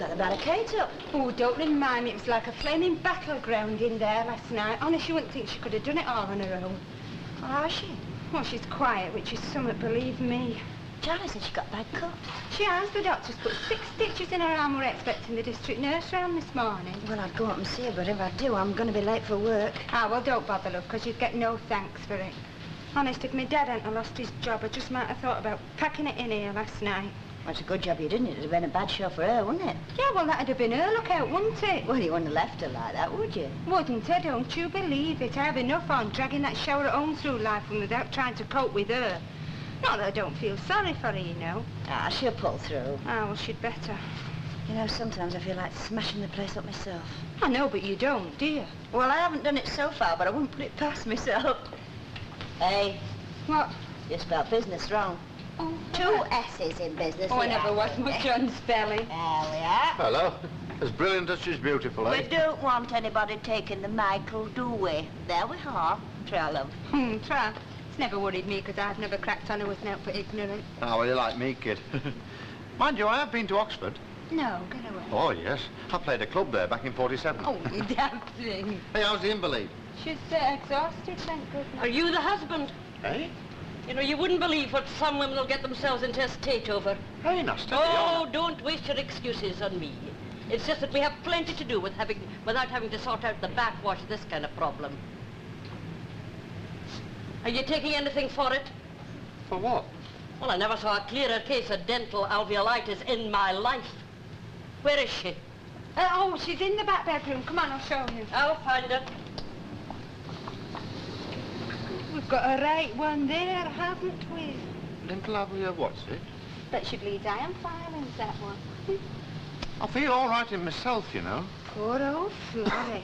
got the barricades up. Oh, don't remind me. It was like a flaming battleground in there last night. Honest, you wouldn't think she could have done it all on her own. Oh, how is she? Well, she's quiet, which is something, believe me. Charlie said she got bad cuts. She has. The doctor's put 6 stitches in her arm. We're expecting the district nurse round this morning. Well, I'd go up and see her, but if I do, I'm going to be late for work. Ah, well, don't bother, love, because you'd get no thanks for it. Honest, if my dad hadn't lost his job, I just might have thought about packing it in here last night. Well, it's a good job you didn't. It'd have been a bad show for her, wouldn't it? Yeah, well, that'd have been her lookout, wouldn't it? Well, you wouldn't have left her like that, would you? Wouldn't I? Don't you believe it? I have enough on dragging that shower at home through life and without trying to cope with her. Not that I don't feel sorry for her, you know. Ah, she'll pull through. Ah, well, she'd better. You know, sometimes I feel like smashing the place up myself. I know, but you don't, do you? Well, I haven't done it so far, but I wouldn't put it past myself. Hey. What? You spelled business wrong. Oh, 2 S's in business. Oh, I never was much on spelling. There we are. Hello. As brilliant as she's beautiful, eh? We don't want anybody taking the Michael, do we? There we are. Try, love. Try. It's never worried me, because I've never cracked on her with an outfit ignorant. Oh, well, you're like me, kid. Mind you, I have been to Oxford. No, get away. Oh, yes. I played a club there back in 47. Oh, you damn thing. Hey, how's the invalid? She's exhausted, thank goodness. Are you the husband? Eh? You know, you wouldn't believe what some women will get themselves into a state over. Hey, now, steady Oh, on. don't waste your excuses on me. It's just that we have plenty to do without having to sort out the backwash of this kind of problem. Are you taking anything for it? For what? Well, I never saw a clearer case of dental alveolitis in my life. Where is she? Oh, she's in the back bedroom. Come on, I'll show you. I'll find her. We've got a right one there, haven't we? Dental alveoli, what's it? Bet she bleeds iron filings, that one. I feel all right in myself, you know. Poor old Florrie.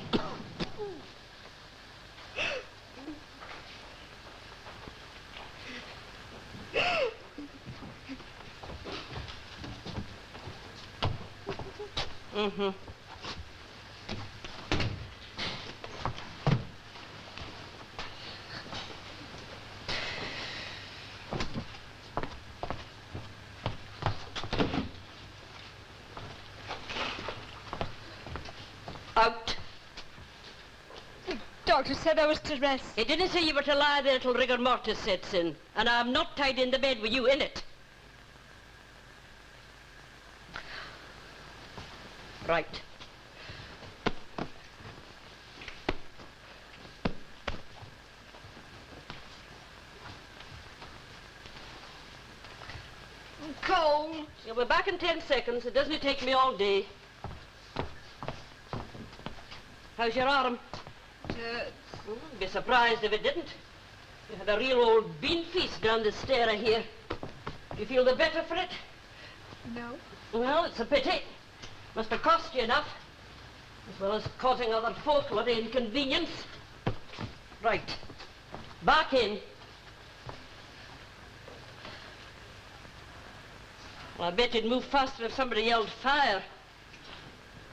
Mm-hmm. Out. The doctor said I was to rest. He didn't say you were to lie there till rigor mortis sets in, and I'm not tied in the bed with you in it. Right. I'm cold. You'll be back in 10 seconds. It doesn't take me all day. How's your arm? I'd be surprised if it didn't. You had a real old bean feast down the stair here. Do you feel the better for it? No. Well, it's a pity. Must have cost you enough, as well as causing other folk a lot of inconvenience. Right. Back in. Well, I bet you'd move faster if somebody yelled fire.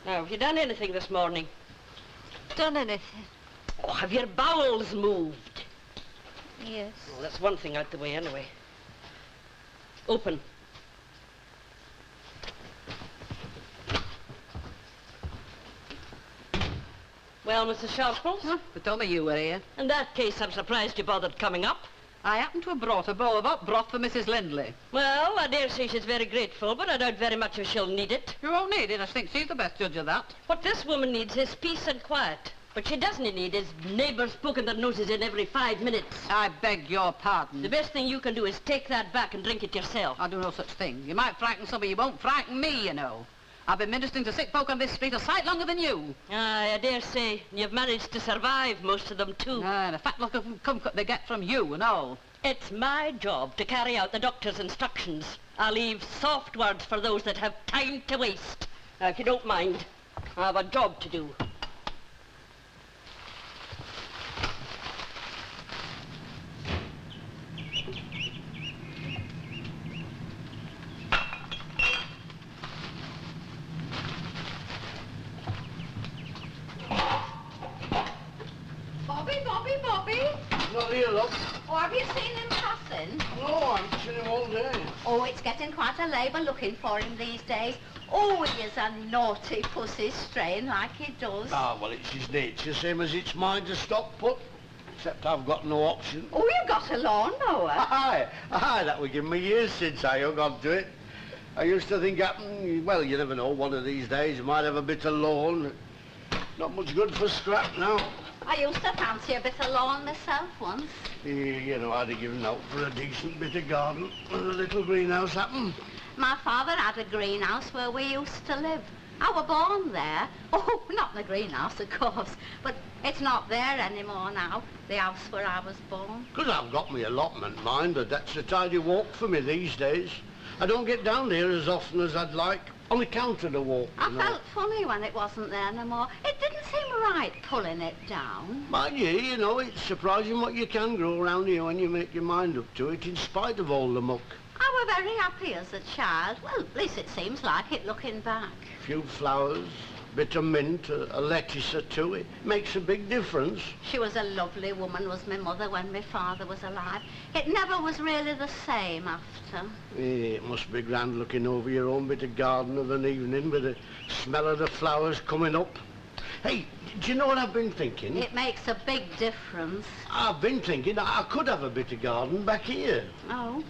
Now, have you done anything this morning? Done anything? Oh, have your bowels moved? Yes. Well, that's one thing out the way anyway. Open. Well, Mrs. Sharples? Huh? But told me you were here. In that case, I'm surprised you bothered coming up. I happen to have brought a bowl of hot broth for Mrs. Lindley. Well, I dare say she's very grateful, but I doubt very much if she'll need it. You won't need it. I think she's the best judge of that. What this woman needs is peace and quiet. What she doesn't need is neighbours poking their noses in every 5 minutes. I beg your pardon. The best thing you can do is take that back and drink it yourself. I'll do no such thing. You might frighten somebody, you won't frighten me, you know. I've been ministering to sick folk on this street a sight longer than you. Aye, I dare say. You've managed to survive, most of them, too. And a fat lot of comfort they get from you and all. It's my job to carry out the doctor's instructions. I'll leave soft words for those that have time to waste. Now, if you don't mind, I have a job to do. Bobby, Bobby, Bobby. not here, look. Oh, have you seen him passing? No, I haven't seen him all day. Oh, it's getting quite a labour looking for him these days. Oh, he is a naughty pussy strain like he does. Ah, well, it's his nature, same as it's mine to stop put. Except I've got no option. Oh, you got a lawnmower? Aye, that would give me years since I hung on to it. I used to think, well, you never know, one of these days you might have a bit of lawn. Not much good for scrap now. I used to fancy a bit of lawn myself once. You know, I'd have given out for a decent bit of garden when a little greenhouse happened. My father had a greenhouse where we used to live. I were born there. Oh, not in the greenhouse, of course, but it's not there anymore now, the house where I was born. 'Cause I've got my allotment, mind, but that's a tidy walk for me these days. I don't get down here as often as I'd like, on account of the walk, I felt funny when it wasn't there no more. It didn't seem right pulling it down. Mind you know, it's surprising what you can grow around here when you make your mind up to it, in spite of all the muck. I were very happy as a child. Well, at least it seems like it looking back. Few flowers, bit of mint, a lettuce or two, it makes a big difference. She was a lovely woman, was my mother, when my father was alive. It never was really the same after. It must be grand looking over your own bit of garden of an evening with the smell of the flowers coming up. Hey, do you know what I've been thinking? It makes a big difference. I've been thinking I could have a bit of garden back here. Oh?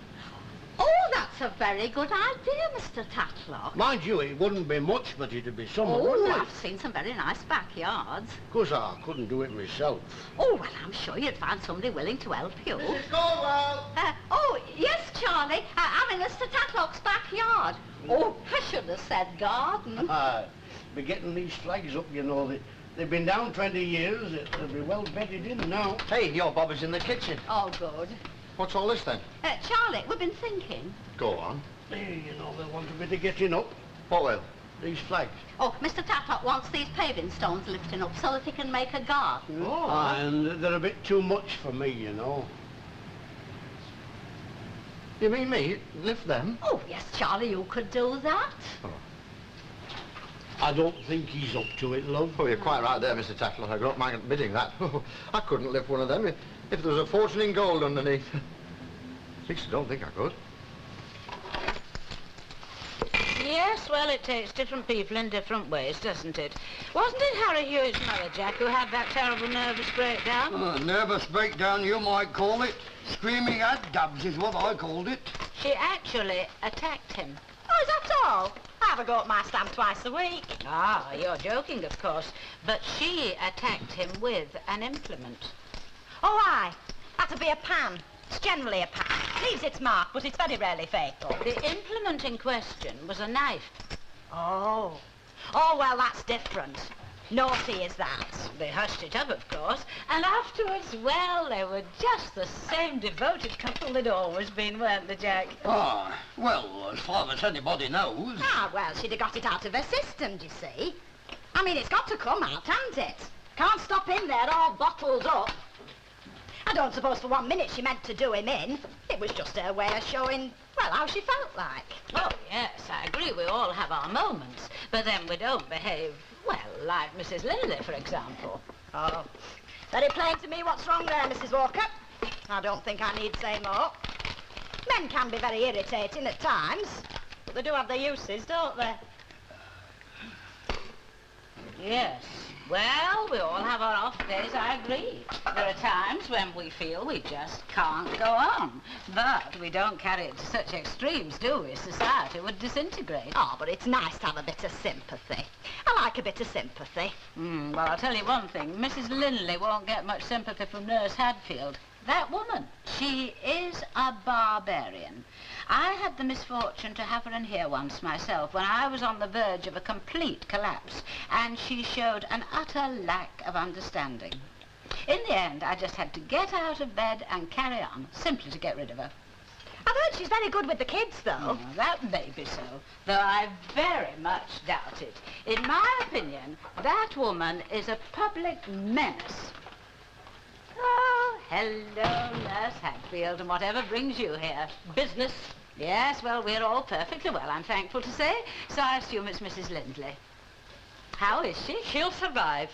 Oh, that's a very good idea, Mr. Tatlock. Mind you, it wouldn't be much, but it'd be some, Oh, wouldn't it? I've seen some very nice backyards. Of course, I couldn't do it myself. Oh, well, I'm sure you'd find somebody willing to help you. Mrs. Corwell! Oh, yes, Charlie. I'm in Mr. Tatlock's backyard. Oh, I should have said garden. Be getting these flags up, you know. They've been down 20 years. They'll be well bedded in now. Hey, your Bob is in the kitchen. Oh, good. What's all this then? Charlie, we've been thinking. Go on. Hey, you know, they want a bit of getting up. What will? These flags. Oh, Mr. Tatlock wants these paving stones lifting up so that he can make a garden. Oh. And they're a bit too much for me, you know. You mean me? Lift them? Oh, yes, Charlie, you could do that. Oh. I don't think he's up to it, love. Oh, you're quite right there, Mr. Tackler. I don't mind admitting that. I couldn't lift one of them if there was a fortune in gold underneath. At least I don't think I could. Yes, well, it takes different people in different ways, doesn't it? Wasn't it Harry Hewitt's mother, Jack, who had that terrible nervous breakdown? Nervous breakdown, you might call it. Screaming at dabs is what I called it. She actually attacked him. Oh, is that all? I have a go at my stamp twice a week. Ah, you're joking, of course. But she attacked him with an implement. Oh, aye. That'd be a pan. It's generally a pan. It leaves its mark, but it's very rarely fatal. The implement in question was a knife. Oh. Oh, well, that's different. Naughty is that. They hushed it up, of course, and afterwards, well, they were just the same devoted couple they'd always been, weren't they, Jack? Ah, well, as far as anybody knows. Ah, well, she'd have got it out of her system, do you see? I mean, it's got to come out, hasn't it? Can't stop in there all bottled up. I don't suppose for 1 minute she meant to do him in. It was just her way of showing, well, how she felt like. Oh, yes, I agree, we all have our moments, but then we don't behave, well, like Mrs. Lindley, for example. Oh. Very plain to me what's wrong there, Mrs. Walker. I don't think I need say more. Men can be very irritating at times, but they do have their uses, don't they? Yes. Well, we all have our off days, I agree. There are times when we feel we just can't go on. But we don't carry it to such extremes, do we? Society would disintegrate. Oh, but it's nice to have a bit of sympathy. I like a bit of sympathy. Well, I'll tell you one thing. Mrs. Lindley won't get much sympathy from Nurse Hadfield. That woman, she is a barbarian. I had the misfortune to have her in here once myself when I was on the verge of a complete collapse, and she showed an utter lack of understanding. In the end, I just had to get out of bed and carry on, simply to get rid of her. I've heard she's very good with the kids, though. That may be so, though I very much doubt it. In my opinion, that woman is a public menace. Oh, hello, Nurse Hadfield, and whatever brings you here? Business. Yes, well, we're all perfectly well, I'm thankful to say, so I assume it's Mrs. Lindley. How is she? She'll survive.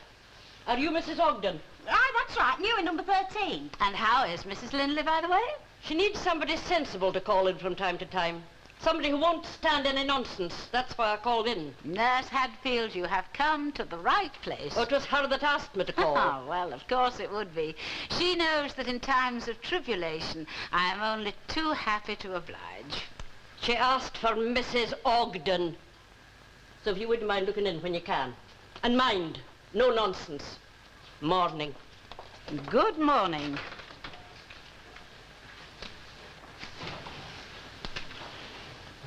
Are you Mrs. Ogden? Aye, That's right, new in number 13. And how is Mrs. Linley, by the way? She needs somebody sensible to call in from time to time. Somebody who won't stand any nonsense. That's why I called in. Nurse Hadfield, you have come to the right place. Oh, it was her that asked me to call. Oh, well, of course it would be. She knows that in times of tribulation, I am only too happy to oblige. She asked for Mrs. Ogden. So if you wouldn't mind looking in when you can. And mind, no nonsense. Morning. Good morning.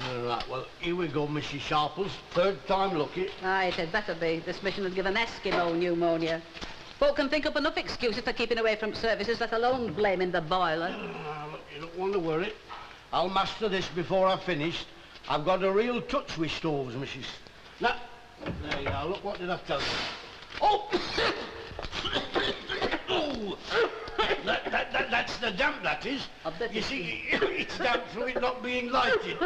All right, well, here we go, Mrs. Sharples. Third time lucky. Aye, it had better be. This mission has given Eskimo pneumonia. Folk can think up enough excuses for keeping away from services, let alone blaming the boiler. Look, you don't want to worry. I'll master this before I've finished. I've got a real touch with stoves, Mrs. Now, there you are. Look, what did I tell you? Oh! Oh! That's the damp, that is. You see, it's damp through it not being lighted.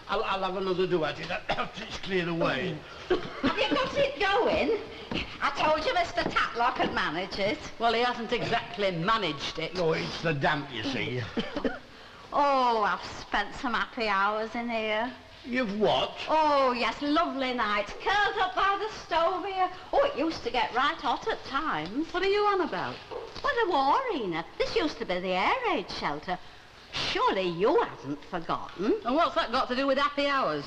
I'll have another do at it after it's cleared away. Have you got it going? I told you Mr. Tatlock had managed it. Well, he hasn't exactly managed it. No, it's the damp, you see. Oh, I've spent some happy hours in here. You've what? Oh, yes, lovely nights. Curled up by the stove here. Oh, it used to get right hot at times. What are you on about? Well, the war arena. This used to be the air raid shelter. Surely you haven't forgotten. And what's that got to do with happy hours?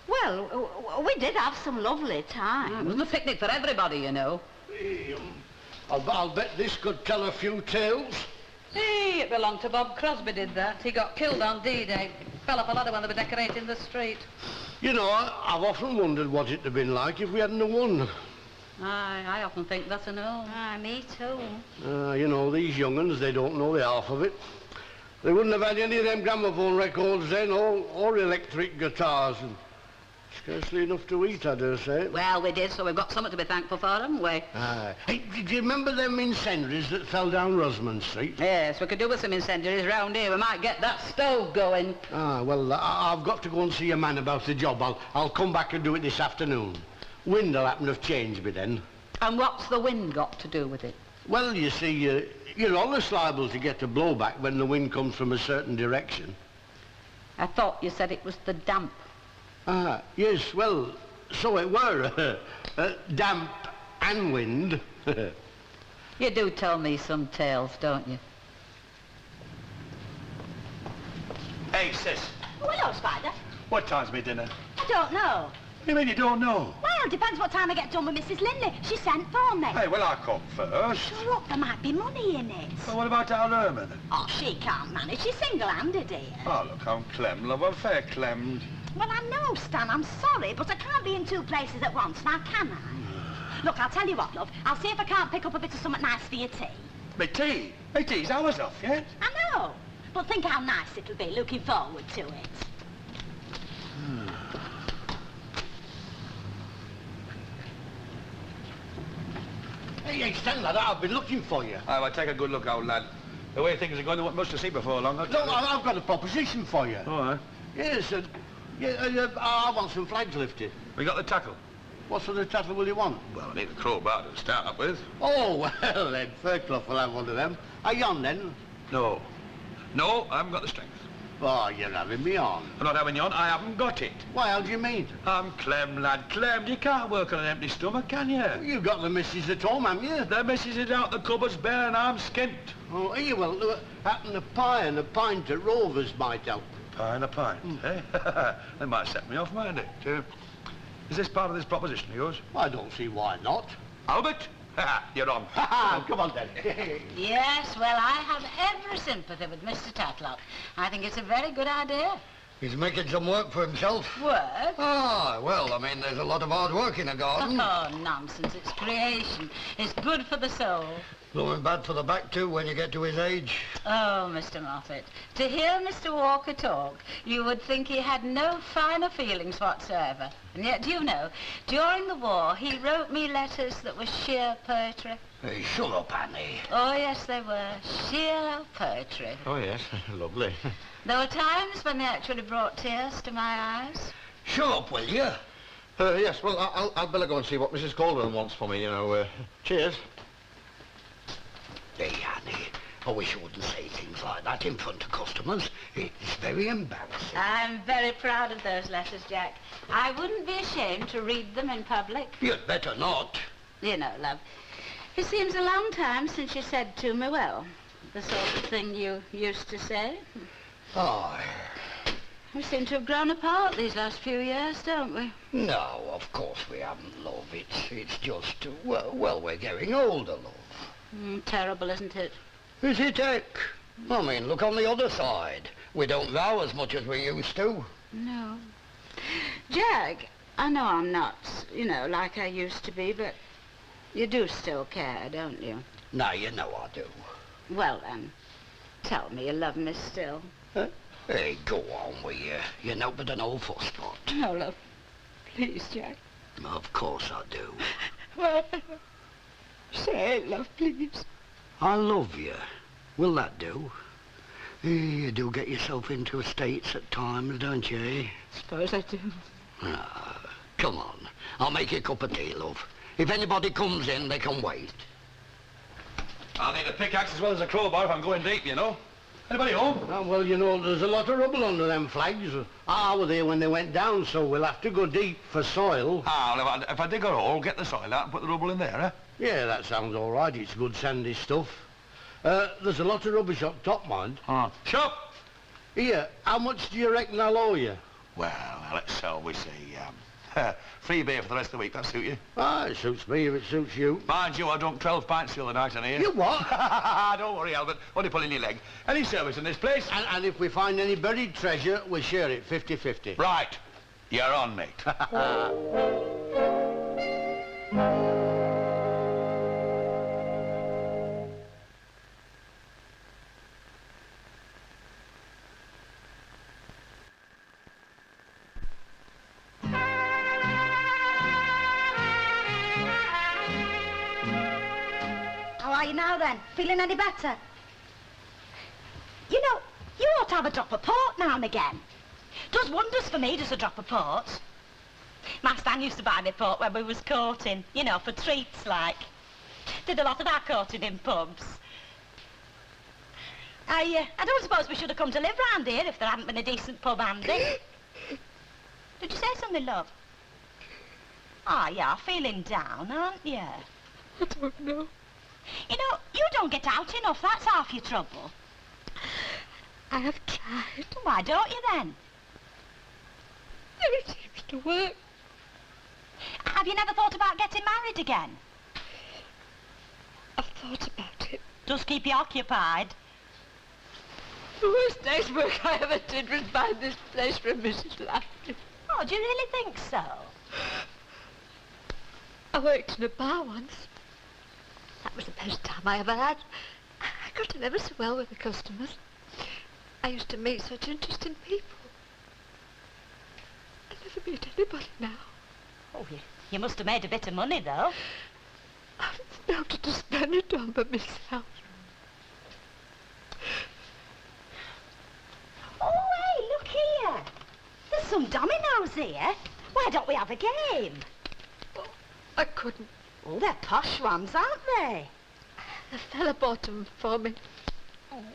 Well, we did have some lovely time. It wasn't a picnic for everybody, you know. I'll bet this could tell a few tales. Hey, it belonged to Bob Crosby, did that. He got killed on D-Day. Fell off a ladder when they were decorating the street. You know, I've often wondered what it'd have been like if we hadn't have won. Aye, I often think that's a no. Aye, me too. You know, these young'uns, they don't know the half of it. They wouldn't have had any of them gramophone records then, or electric guitars, and scarcely enough to eat, I dare say. Well, we did, so we've got something to be thankful for, haven't we? Aye. Hey, did you remember them incendiaries that fell down Rosamond Street? Yes, we could do with some incendiaries round here. We might get that stove going. Well, I've got to go and see a man about the job. I'll come back and do it this afternoon. Wind'll happen to have changed by then. And what's the wind got to do with it? Well, you see, you're always liable to get a blowback when the wind comes from a certain direction. I thought you said it was the damp. Yes, well, so it were. Damp and wind. You do tell me some tales, don't you? Hey, sis, Oh, hello, Spider. what time's me dinner? I don't know. What do you mean you don't know? Well, depends what time I get done with Mrs. Linley. She sent for me. Hey, well, I come first. Shut up, there might be money in it. Well, what about our Herman? Oh, she can't manage. She's single-handed here. Oh, look, I'm clemmed, love. I'm fair clemmed. Well, I know, Stan, I'm sorry, but I can't be in two places at once, now can I? Look, I'll tell you what, love. I'll see if I can't pick up a bit of something nice for your tea. Me tea? Me tea's hours off yet. I know, but think how nice it'll be, looking forward to it. Hey, Stan, lad, I've been looking for you. Oh, well, take a good look, old lad. The way things are going, there won't much to see before long. No, I've got a proposition for you. All right. Yes, I want some flags lifted. We got the tackle. What sort of tackle will you want? Well, I need a crowbar to start up with. Oh, well, then, Fairclough will have one of them. Are you on, then? No. No, I haven't got the strength. Oh, you're having me on. I'm not having you on, I haven't got it. Why, how do you mean? I'm clemmed, lad, clemmed. You can't work on an empty stomach, can you? You've got the missus at home, haven't you? The missus is out, the cupboard's bare, and I'm skint. Oh, here, well, happen a pie and a pint at Rovers might help. Pie and a pint, eh? They might set me off, mightn't it? Is this part of this proposition of yours? I don't see why not. Albert? You're on. Come on, then. Yes, well, I have every sympathy with Mr. Tatlock. I think it's a very good idea. He's making some work for himself. Work? Ah, well, I mean, there's a lot of hard work in a garden. Oh, nonsense. It's creation. It's good for the soul. Blowing bad for the back, too, when you get to his age. Oh, Mr. Moffat, to hear Mr. Walker talk, you would think he had no finer feelings whatsoever. And yet, do you know, during the war, he wrote me letters that were sheer poetry. Hey, shut up, Annie. Oh, yes, they were. Sheer poetry. Oh, yes, lovely. There were times when they actually brought tears to my eyes. Shut up, will you? Yes, well, I'd better go and see what Mrs. Calderon wants for me, you know. Cheers. I wish you wouldn't say things like that in front of customers. It's very embarrassing. I'm very proud of those letters, Jack. I wouldn't be ashamed to read them in public. You'd better not. You know, love, it seems a long time since you said to me, well, the sort of thing you used to say. Oh. We seem to have grown apart these last few years, don't we? No, of course we haven't, love. It's just, well, we're getting older, love. Terrible, isn't it? Is it, Heck? I mean, look on the other side. We don't row as much as we used to. No. Jack, I know I'm not, you know, like I used to be, but you do still care, don't you? Now you know I do. Well, then, tell me you love me still. Huh? Hey, go on with you. You're no but an old fusspot. No, love. Please, Jack. Of course I do. Well, say it, love, please. I love you. Will that do? You do get yourself into states at times, don't you? Suppose I do. Come on. I'll make you a cup of tea, love. If anybody comes in, they can wait. I'll need a pickaxe as well as a crowbar if I'm going deep, you know. Anybody home? Well, you know, there's a lot of rubble under them flags. I was there when they went down, so we'll have to go deep for soil. Well, if I dig a hole, get the soil out and put the rubble in there, eh? Yeah, that sounds all right. It's good sandy stuff. There's a lot of rubbish up top, mind. Shop! Here, how much do you reckon I'll owe you? Well, let's we say, free beer for the rest of the week. That suit you? It suits me if it suits you. Mind you, I drunk 12 pints the other night in here. You what? Don't worry, Albert. Only pulling your leg. Any service in this place? And if we find any buried treasure, we'll share it 50-50. Right. You're on, mate. How are you now, then? Feeling any better? You know, you ought to have a drop of port now and again. Does wonders for me, does a drop of port. My Stan used to buy me port when we was courting, you know, for treats, like. Did a lot of our courting in pubs. I don't suppose we should have come to live round here if there hadn't been a decent pub handy. Did you say something, love? Ah, you're feeling down, aren't you? I don't know. You know, you don't get out enough, that's half your trouble. I have tried. Why don't you then? It seems to work. Have you never thought about getting married again? I've thought about it. Does keep you occupied. The worst day's work I ever did was buy this place from Mrs. Lafferty. Oh, do you really think so? I worked in a bar once. That was the best time I ever had. I got on ever so well with the customers. I used to meet such interesting people. I never meet anybody now. Oh, you must have made a bit of money, though. I've nothing to spend it on but myself. Oh, hey, look here. There's some dominoes here. Why don't we have a game? Oh, I couldn't. Oh, they're posh ones, aren't they? A fella bought them for me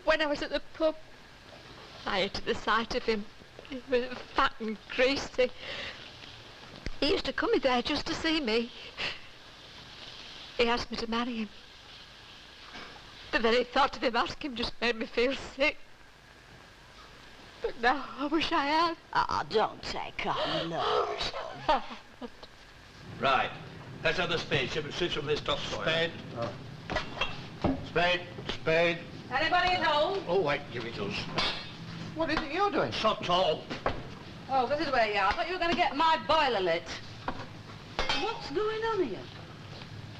when I was at the pub. I hated the sight of him. He was fat and greasy. He used to come in there just to see me. He asked me to marry him. The very thought of him asking just made me feel sick. But now I wish I had. Oh, don't take on, love. Right. Let's have the spaceship and switch from this topsoil. Spade. Spade. Spade. Anybody at home? Oh, wait, give it us. What is it you're doing? So tall. Oh, this is where you are. I thought you were going to get my boiler lit. What's going on here?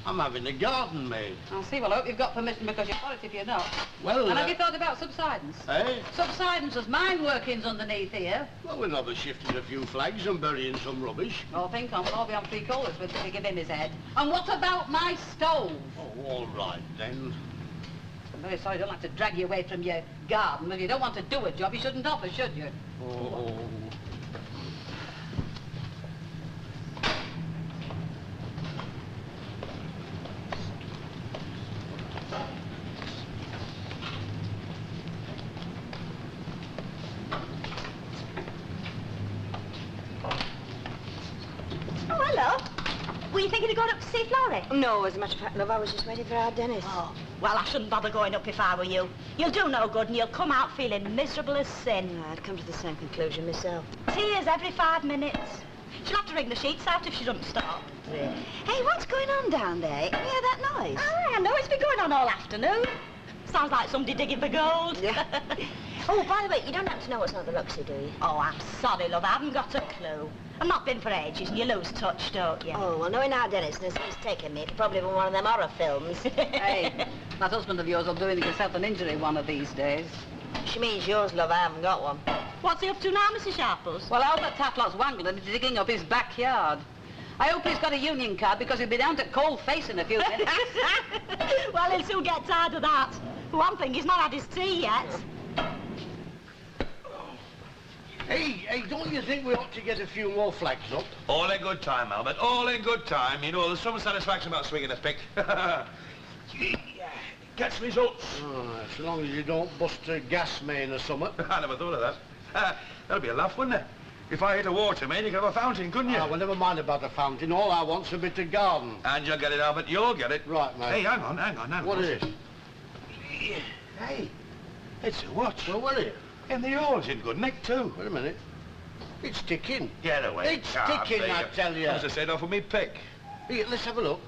I'm having the garden made. I'll see. Well, I hope you've got permission because you've got it if you're not. Well, And have you thought about subsidence? Eh? Subsidence was mine workings underneath here. Well, we're not shifting a few flags and burying some rubbish. Oh, think on, we'll all be on 3 colours with to give him his head. And what about my stove? Oh, all right, then. I'm very sorry I don't like to drag you away from your garden. If you don't want to do a job, you shouldn't offer, should you? Oh. you thinking of going up to see Florrie? No, as a matter of fact, love, I was just waiting for our Dennis. Oh, well, I shouldn't bother going up if I were you. You'll do no good and you'll come out feeling miserable as sin. I'd come to the same conclusion myself. Tears every 5 minutes. She'll have to wring the sheets out if she doesn't stop. Really? Hey, what's going on down there? You hear that noise? Oh, I know, it's been going on all afternoon. Sounds like somebody digging for gold. Yeah. Oh, by the way, you don't happen to know what's on the Luxy, do you? Oh, I'm sorry, love, I haven't got a clue. I've not been for ages and you lose touch, don't you? Oh, well, knowing our Dennis, he's taken me. It'll probably be one of them horror films. Hey, that husband of yours will do himself an injury one of these days. She means yours, love. I haven't got one. What's he up to now, Mrs. Sharples? Well, Albert Tatlock's wangling and digging up his backyard. I hope he's got a union card because he'll be down to cold face in a few minutes. Well, he'll soon get tired of that. For one thing, he's not had his tea yet. Hey, don't you think we ought to get a few more flags up? All in good time, Albert. All in good time. You know, there's some satisfaction about swinging a pick. Gets results. Oh, as long as you don't bust a gas main or something. I never thought of that. That'd be a laugh, wouldn't it? If I hit a water main, you could have a fountain, couldn't you? Ah, well, never mind about the fountain. All I want's a bit of garden. And you'll get it, Albert. You'll get it. Right, mate. Hey, hang on. What is it? Hey, it's a watch. Well, what is it? And the oil's in good nick, too. Wait a minute. It's ticking. Get away. It's ticking, I tell you. As I said, off of me pick. Here, let's have a look.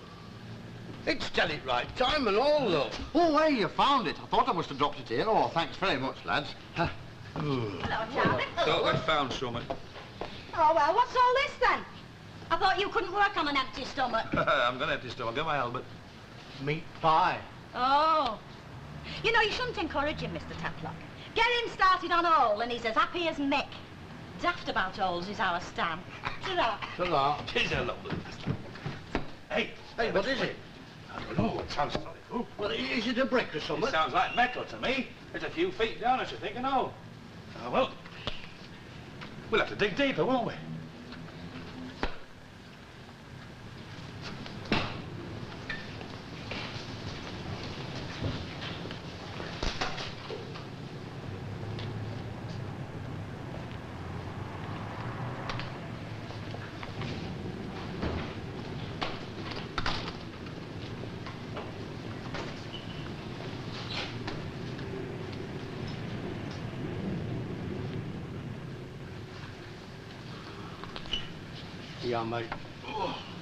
It's tell it right time and all, look. Oh, hey, you found it. I thought I must have dropped it here. Oh, thanks very much, lads. Hello, Charlie. Thought we'd found something. Oh, well, what's all this then? I thought you couldn't work on an empty stomach. I'm going to empty stomach. Get my Albert. Meat pie. Oh. You know, you shouldn't encourage him, Mr. Tatlock. Get him started on Ole and he's as happy as Mick. Daft about Oles is our Stan. Ta-ra. Ta-ra. Tis a lovely bastard. Hey, What is it? I don't know. It sounds solid. Oh. Well, is it a brick or something? It sounds like metal to me. It's a few feet down, I should think, and all. Oh, well, we'll have to dig deeper, won't we? Yeah, mate.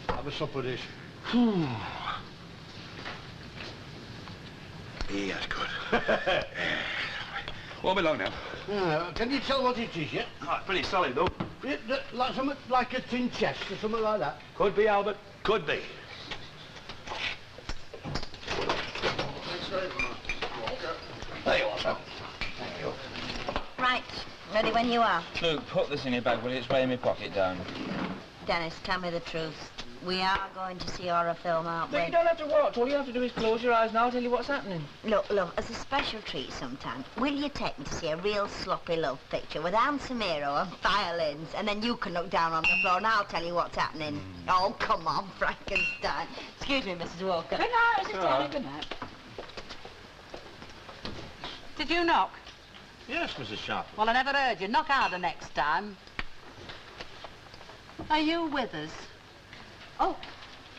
Have a sup of this. Yeah, that's good. Won't be long now. Can you tell what it is yet? Oh, it's pretty solid, though. Like something like a tin chest or something like that. Could be, Albert. Could be. There you are, sir. Thank you. Right, ready when you are. Luke, put this in your bag, will you? It's weighing my pocket down. Dennis, tell me the truth. We are going to see a horror film, aren't we? But you don't have to watch. All you have to do is close your eyes and I'll tell you what's happening. Look, love, as a special treat sometime, will you take me to see a real sloppy love picture with Auntie Corrie and violins, and then you can look down on the floor and I'll tell you what's happening? Oh, come on, Frankenstein. Excuse me, Mrs. Walker. Good night, Mrs. Taylor. Good night. Did you knock? Yes, Mrs. Sharp. Well, I never heard you. Knock harder next time. Are you with us? Oh,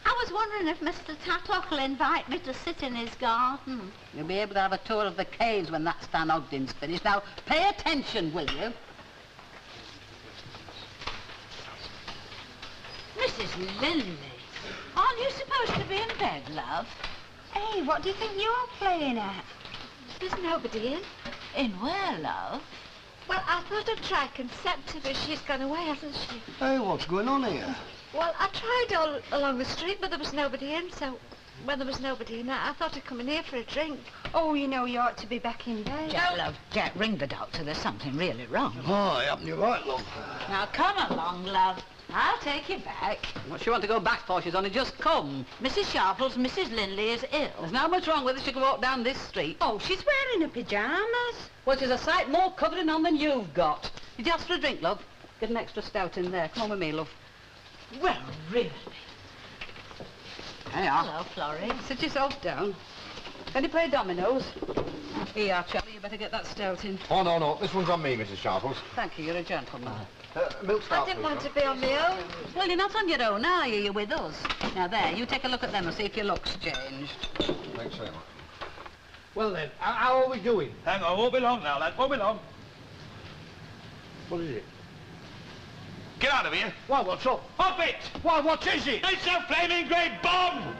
I was wondering if Mr. Tatlock will invite me to sit in his garden. You'll be able to have a tour of the caves when that Stan Ogden's finished. Now, pay attention, will you? Mrs. Linley, aren't you supposed to be in bed, love? Hey, what do you think you're playing at? There's nobody in. In where, love? Well, I thought I'd try Conceptive, but she's gone away, hasn't she? Hey, what's going on here? Well, I tried all along the street, but there was nobody in, so when there was nobody in, I thought I'd come in here for a drink. Oh, you know, you ought to be back in bed. Jack, love, Jack, ring the doctor. There's something really wrong. Oh, you're right, love. Now, come along, love. I'll take you back. What she want to go back for? She's only just come. Mrs. Sharples, Mrs. Linley is ill. There's not much wrong with her. She can walk down this street. Oh, she's wearing her pyjamas. Well, she's a sight more covering on than you've got. Did you ask for a drink, love? Get an extra stout in there. Come on with me, love. Well, really. There you are. Hello, Florrie. Sit yourself down. Can you play dominoes? Here, Charlie, you better get that stout in. Oh, no. This one's on me, Mrs. Sharples. Thank you, you're a gentleman. Milk stout, I didn't please, want John. to be on my own. Well, you're not on your own, are you? You're with us. Now, there, you take a look at them and see if your look's changed. Thanks very much. Well then, how are we doing? Hang on, won't be long now, lad. Won't be long. What is it? Get out of here. Why, what's up? Up it! Why, what is it? It's a flaming great bomb!